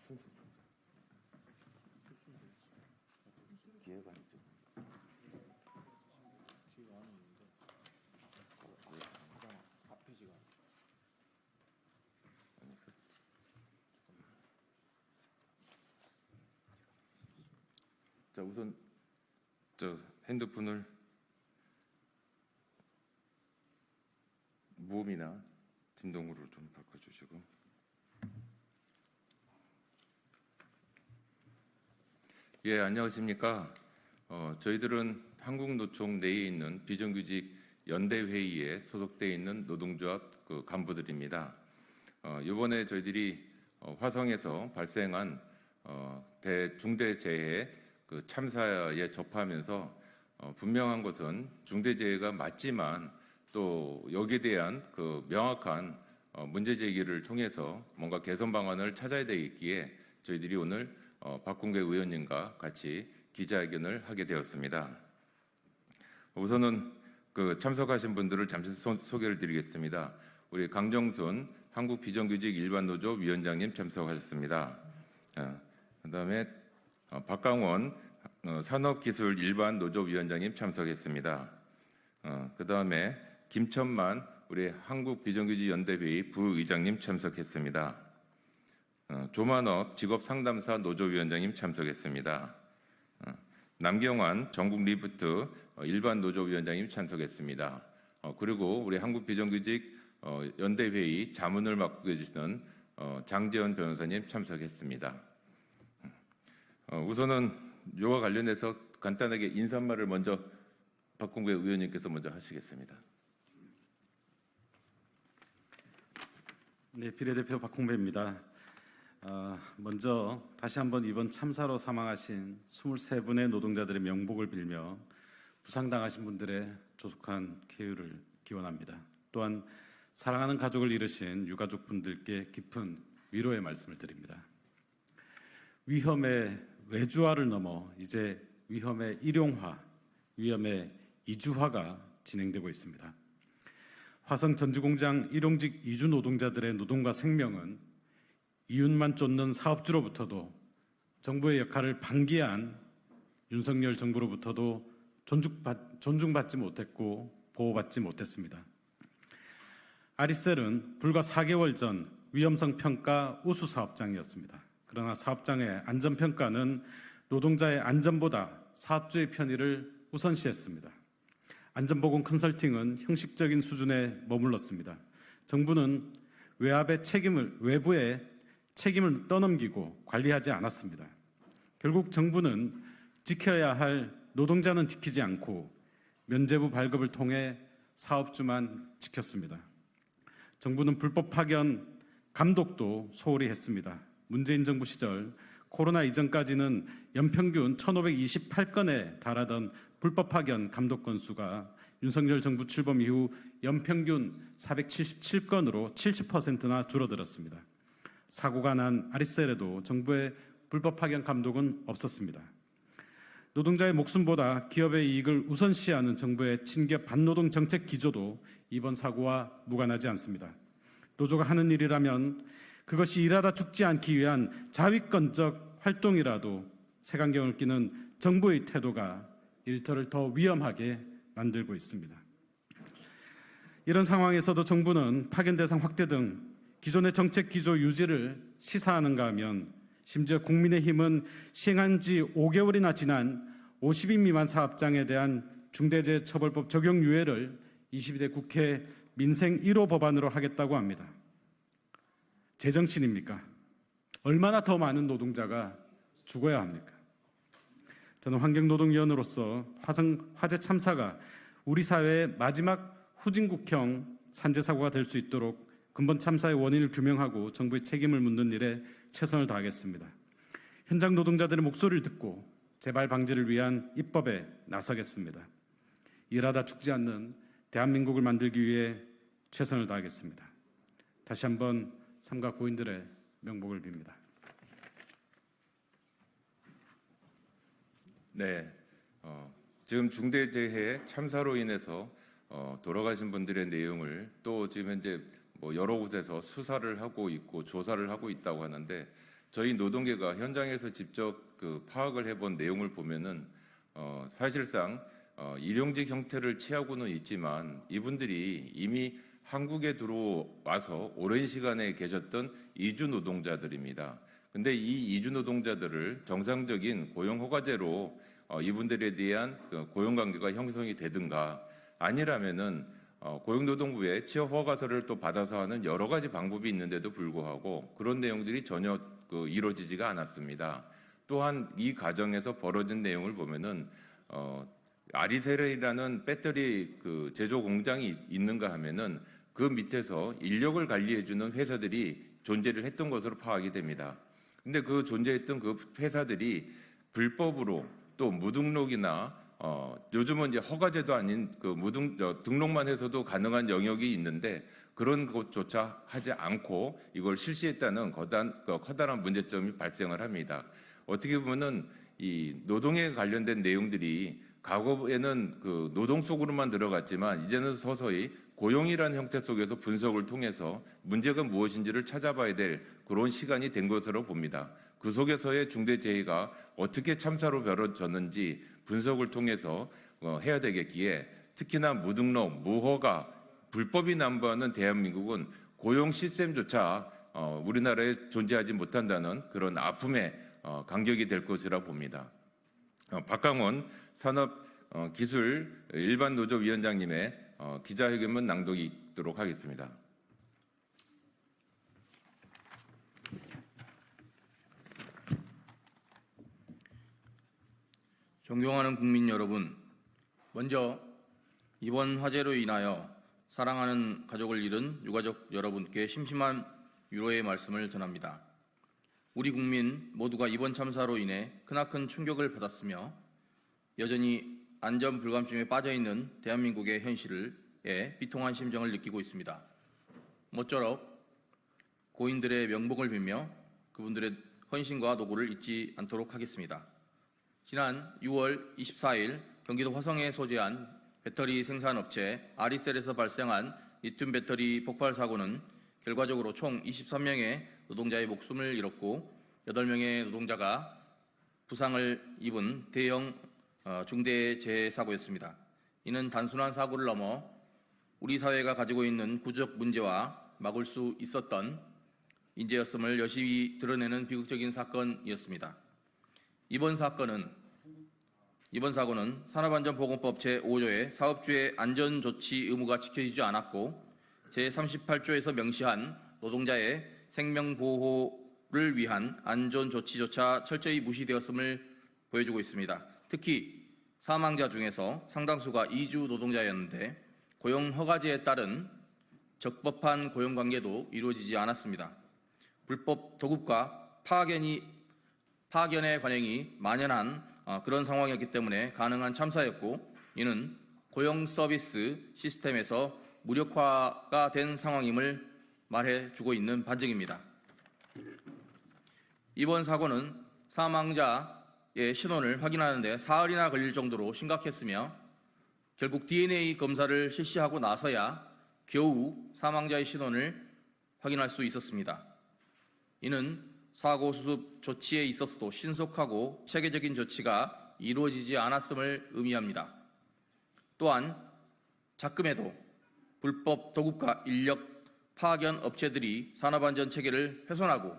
기회가 아니죠. 기회가 안에 있는데 앞페이지가 자, 우선 저 핸드폰을 무음이나 진동으로 좀 바꿔주시고. 예, 안녕하십니까. 저희들은 한국노총 내에 있는 비정규직 연대회의에 소속되어 있는 노동조합 간부들입니다. 이번에 저희들이 화성에서 발생한 대중대재해 참사에 접하면서 분명한 것은 중대재해가 맞지만 또 여기에 대한 명확한 문제 제기를 통해서 뭔가 개선 방안을 찾아야 되겠기에 저희들이 오늘 박홍계 의원님과 같이 기자회견을 하게 되었습니다. 우선은 참석하신 분들을 잠시 소개를 드리겠습니다. 우리 강정순 한국비정규직 일반노조 위원장님 참석하셨습니다. 그다음에 박강원 산업기술 일반노조 위원장님 참석했습니다. 그다음에 김천만 우리 한국비정규직연대회의 부의장님 참석했습니다. 조만업 직업상담사 노조위원장님 참석했습니다. 남경환 전국리프트 일반노조위원장님 참석했습니다. 그리고 우리 한국비정규직 연대회의 자문을 맡고 계시는 장재현 변호사님 참석했습니다. 우선은 이와 관련해서 간단하게 인사말을 먼저 박홍계 의원님께서 먼저 하시겠습니다. 네, 비례대표 박홍배입니다. 먼저 다시 한번 이번 참사로 사망하신 23분의 노동자들의 명복을 빌며 부상당하신 분들의 조속한 쾌유를 기원합니다. 또한 사랑하는 가족을 잃으신 유가족분들께 깊은 위로의 말씀을 드립니다. 위험의 외주화를 넘어 이제 위험의 일용화, 위험의 이주화가 진행되고 있습니다. 화성 전지공장 일용직 이주 노동자들의 노동과 생명은 이윤만 쫓는 사업주로부터도 정부의 역할을 방기한 윤석열 정부로부터도 존중받지 못했고 보호받지 못했습니다. 아리셀은 불과 4개월 전 위험성 평가 우수 사업장이었습니다. 그러나 사업장의 안전평가는 노동자의 안전보다 사업주의 편의를 우선시했습니다. 안전보건 컨설팅은 형식적인 수준에 머물렀습니다. 정부는 외부의 책임을 떠넘기고 관리하지 않았습니다. 결국 정부는 지켜야 할 노동자는 지키지 않고 면제부 발급을 통해 사업주만 지켰습니다. 정부는 불법 파견 감독도 소홀히 했습니다. 문재인 정부 시절 코로나 이전까지는 연평균 1,528건에 달하던 불법 파견 감독 건수가 윤석열 정부 출범 이후 연평균 477건으로 70%나 줄어들었습니다. 사고가 난 아리셀에도 정부의 불법 파견 감독은 없었습니다. 노동자의 목숨보다 기업의 이익을 우선시하는 정부의 친기업 반노동 정책 기조도 이번 사고와 무관하지 않습니다. 노조가 하는 일이라면 그것이 일하다 죽지 않기 위한 자위권적 활동이라도 색안경을 끼는 정부의 태도가 일터를 더 위험하게 만들고 있습니다. 이런 상황에서도 정부는 파견 대상 확대 등 기존의 정책 기조 유지를 시사하는가 하면 심지어 국민의힘은 시행한 지 5개월이나 지난 50인 미만 사업장에 대한 중대재해처벌법 적용 유예를 22대 국회 민생 1호 법안으로 하겠다고 합니다. 제정신입니까? 얼마나 더 많은 노동자가 죽어야 합니까? 저는 환경노동위원으로서 화성 화재 참사가 우리 사회의 마지막 후진국형 산재 사고가 될 수 있도록 근본 참사의 원인을 규명하고 정부의 책임을 묻는 일에 최선을 다하겠습니다. 현장 노동자들의 목소리를 듣고 재발 방지를 위한 입법에 나서겠습니다. 일하다 죽지 않는 대한민국을 만들기 위해 최선을 다하겠습니다. 다시 한번 삼가 고인들의 명복을 빕니다. 네, 지금 중대재해 참사로 인해서 돌아가신 분들의 내용을 또 지금 현재 여러 곳에서 수사를 하고 있고 조사를 하고 있다고 하는데 저희 노동계가 현장에서 직접 파악을 해본 내용을 보면은 사실상 일용직 형태를 취하고는 있지만 이분들이 이미 한국에 들어와서 오랜 시간에 계셨던 이주 노동자들입니다. 근데 이 이주 노동자들을 정상적인 고용 허가제로 이분들에 대한 고용 관계가 형성이 되든가 아니라면은 고용노동부에 취업 허가서를 또 받아서 하는 여러 가지 방법이 있는데도 불구하고 그런 내용들이 전혀 이루어지지가 않았습니다. 또한 이 과정에서 벌어진 내용을 보면은 아리셀이라는 배터리 제조 공장이 있는가 하면은 그 밑에서 인력을 관리해주는 회사들이 존재를 했던 것으로 파악이 됩니다. 근데 그 존재했던 그 회사들이 불법으로 또 무등록이나 요즘은 이제 허가제도 아닌 등록만 해서도 가능한 영역이 있는데 그런 것조차 하지 않고 이걸 실시했다는 커다란 문제점이 발생을 합니다. 어떻게 보면은 이 노동에 관련된 내용들이 과거에는 노동 속으로만 들어갔지만 이제는 서서히 고용이라는 형태 속에서 분석을 통해서 문제가 무엇인지를 찾아봐야 될 그런 시간이 된 것으로 봅니다. 그 속에서의 중대재해가 어떻게 참사로 벌어졌는지 분석을 통해서 해야 되겠기에 특히나 무등록, 무허가, 불법이 남부하는 대한민국은 고용 시스템조차 우리나라에 존재하지 못한다는 그런 아픔의 간격이 될 것이라 봅니다. 박강원 산업기술 일반노조위원장님의 기자회견문 낭독이 있도록 하겠습니다. 존경하는 국민 여러분, 먼저 이번 화재로 인하여 사랑하는 가족을 잃은 유가족 여러분께 심심한 위로의 말씀을 전합니다. 우리 국민 모두가 이번 참사로 인해 크나큰 충격을 받았으며 여전히 안전 불감증에 빠져있는 대한민국의 현실에 비통한 심정을 느끼고 있습니다. 모쪼록 고인들의 명복을 빌며 그분들의 헌신과 노고를 잊지 않도록 하겠습니다. 지난 6월 24일 경기도 화성에 소재한 배터리 생산업체 아리셀에서 발생한 리튬 배터리 폭발 사고는 결과적으로 총 23명의 노동자의 목숨을 잃었고 8명의 노동자가 부상을 입은 대형 중대재해 사고였습니다. 이는 단순한 사고를 넘어 우리 사회가 가지고 있는 구조적 문제와 막을 수 있었던 인재였음을 여실히 드러내는 비극적인 사건이었습니다. 이번 사고는 산업안전보건법 제5조의 사업주의 안전조치 의무가 지켜지지 않았고 제38조에서 명시한 노동자의 생명보호를 위한 안전조치조차 철저히 무시되었음을 보여주고 있습니다. 특히 사망자 중에서 상당수가 이주 노동자였는데 고용허가제에 따른 적법한 고용관계도 이루어지지 않았습니다. 불법 도급과 파견의 관행이 만연한 그런 상황이었기 때문에 가능한 참사였고 이는 고용 서비스 시스템에서 무력화가 된 상황임을 말해주고 있는 반증입니다. 이번 사고는 사망자의 신원을 확인하는 데 사흘이나 걸릴 정도로 심각했으며 결국 DNA 검사를 실시하고 나서야 겨우 사망자의 신원을 확인할 수 있었습니다. 이는 사고 수습 조치에 있어서도 신속하고 체계적인 조치가 이루어지지 않았음을 의미합니다. 또한 작금에도 불법 도급과 인력 파견 업체들이 산업안전 체계를 훼손하고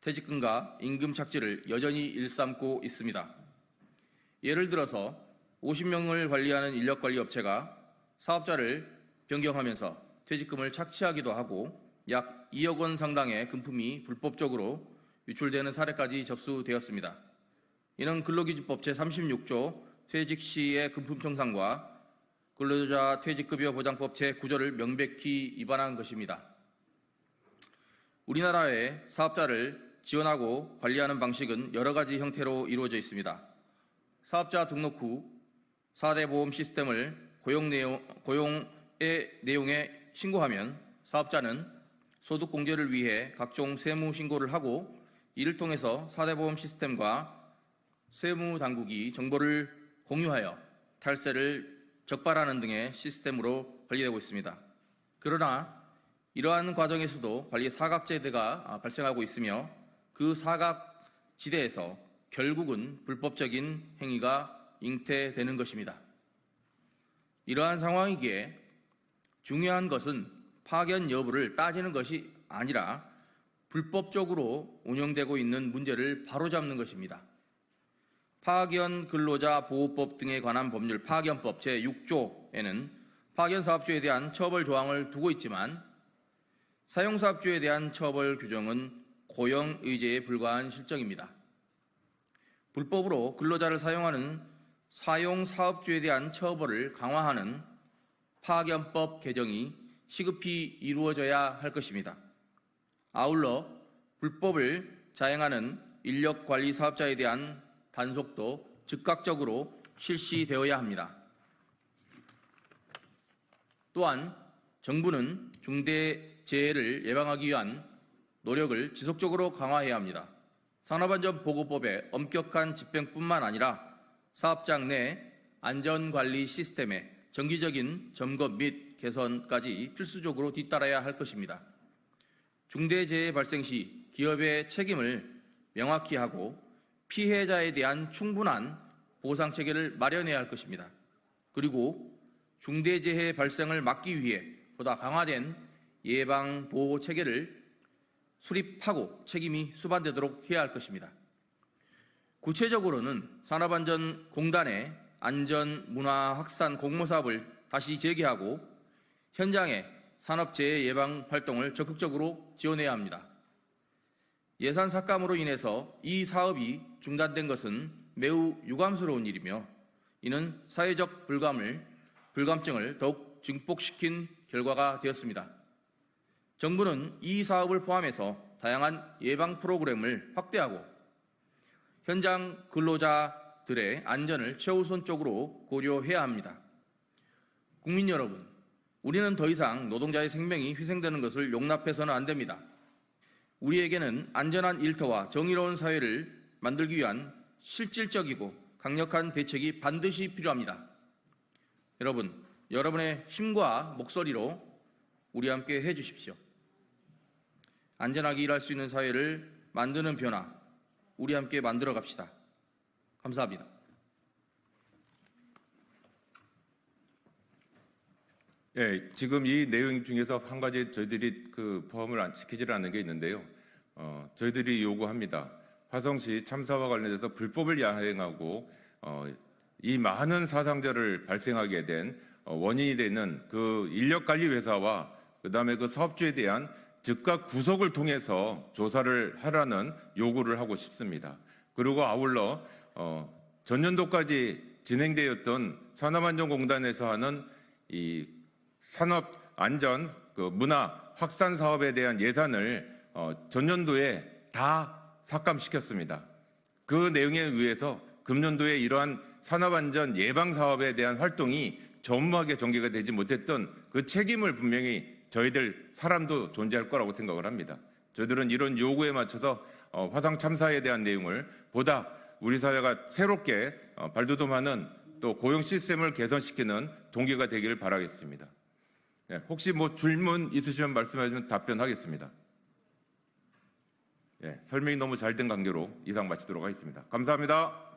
퇴직금과 임금 착지를 여전히 일삼고 있습니다. 예를 들어서 50명을 관리하는 인력관리 업체가 사업자를 변경하면서 퇴직금을 착취하기도 하고 약 2억 원 상당의 금품이 불법적으로 유출되는 사례까지 접수되었습니다. 이는 근로기준법 제36조 퇴직 시의 금품 청산과 근로자 퇴직급여 보장법 제9조를 명백히 위반한 것입니다. 우리나라의 사업자를 지원하고 관리하는 방식은 여러 가지 형태로 이루어져 있습니다. 사업자 등록 후 4대 보험 시스템을 고용의 내용에 신고하면 사업자는 소득 공제를 위해 각종 세무 신고를 하고 이를 통해서 4대 보험 시스템과 세무 당국이 정보를 공유하여 탈세를 적발하는 등의 시스템으로 관리되고 있습니다. 그러나 이러한 과정에서도 관리 사각지대가 발생하고 있으며 그 사각지대에서 결국은 불법적인 행위가 잉태되는 것입니다. 이러한 상황이기에 중요한 것은 파견 여부를 따지는 것이 아니라 불법적으로 운영되고 있는 문제를 바로잡는 것입니다. 파견 근로자 보호법 등에 관한 법률 파견법 제6조에는 파견사업주에 대한 처벌 조항을 두고 있지만 사용사업주에 대한 처벌 규정은 고용의제에 불과한 실정입니다. 불법으로 근로자를 사용하는 사용사업주에 대한 처벌을 강화하는 파견법 개정이 시급히 이루어져야 할 것입니다. 아울러 불법을 자행하는 인력관리 사업자에 대한 단속도 즉각적으로 실시되어야 합니다. 또한 정부는 중대재해를 예방하기 위한 노력을 지속적으로 강화해야 합니다. 산업안전보고법의 엄격한 집행뿐만 아니라 사업장 내 안전관리 시스템의 정기적인 점검 및 개선까지 필수적으로 뒤따라야 할 것입니다. 중대재해 발생 시 기업의 책임을 명확히 하고 피해자에 대한 충분한 보상체계를 마련해야 할 것입니다. 그리고 중대재해 발생을 막기 위해 보다 강화된 예방보호체계를 수립하고 책임이 수반되도록 해야 할 것입니다. 구체적으로는 산업안전공단의 안전문화 확산 공모사업을 다시 재개하고 현장의 산업재해 예방 활동을 적극적으로 지원해야 합니다. 예산 삭감으로 인해서 이 사업이 중단된 것은 매우 유감스러운 일이며 이는 사회적 불감증을 더욱 증폭시킨 결과가 되었습니다. 정부는 이 사업을 포함해서 다양한 예방 프로그램을 확대하고 현장 근로자들의 안전을 최우선적으로 고려해야 합니다. 국민 여러분, 우리는 더 이상 노동자의 생명이 희생되는 것을 용납해서는 안 됩니다. 우리에게는 안전한 일터와 정의로운 사회를 만들기 위한 실질적이고 강력한 대책이 반드시 필요합니다. 여러분, 여러분의 힘과 목소리로 우리 함께 해주십시오. 안전하게 일할 수 있는 사회를 만드는 변화, 우리 함께 만들어 갑시다. 감사합니다. 예, 지금 이 내용 중에서 한 가지 저희들이 포함을 시키지를 않는 게 있는데요. 저희들이 요구합니다. 화성시 참사와 관련해서 불법을 야행하고 이 많은 사상자를 발생하게 된 원인이 되는 그 인력관리 회사와 그다음에 그 사업주에 대한 즉각 구속을 통해서 조사를 하라는 요구를 하고 싶습니다. 그리고 아울러 전년도까지 진행되었던 산업안전공단에서 하는 이 산업안전 문화 확산 사업에 대한 예산을 전년도에 다 삭감시켰습니다. 그 내용에 의해서 금년도에 이러한 산업안전 예방 사업에 대한 활동이 전무하게 전개가 되지 못했던 그 책임을 분명히 저희들 사람도 존재할 거라고 생각을 합니다. 저희들은 이런 요구에 맞춰서 화상 참사에 대한 내용을 보다 우리 사회가 새롭게 발돋움하는 또 고용 시스템을 개선시키는 동기가 되기를 바라겠습니다. 혹시 질문 있으시면 말씀하시면 답변하겠습니다. 설명이 너무 잘 된 관계로 이상 마치도록 하겠습니다. 감사합니다.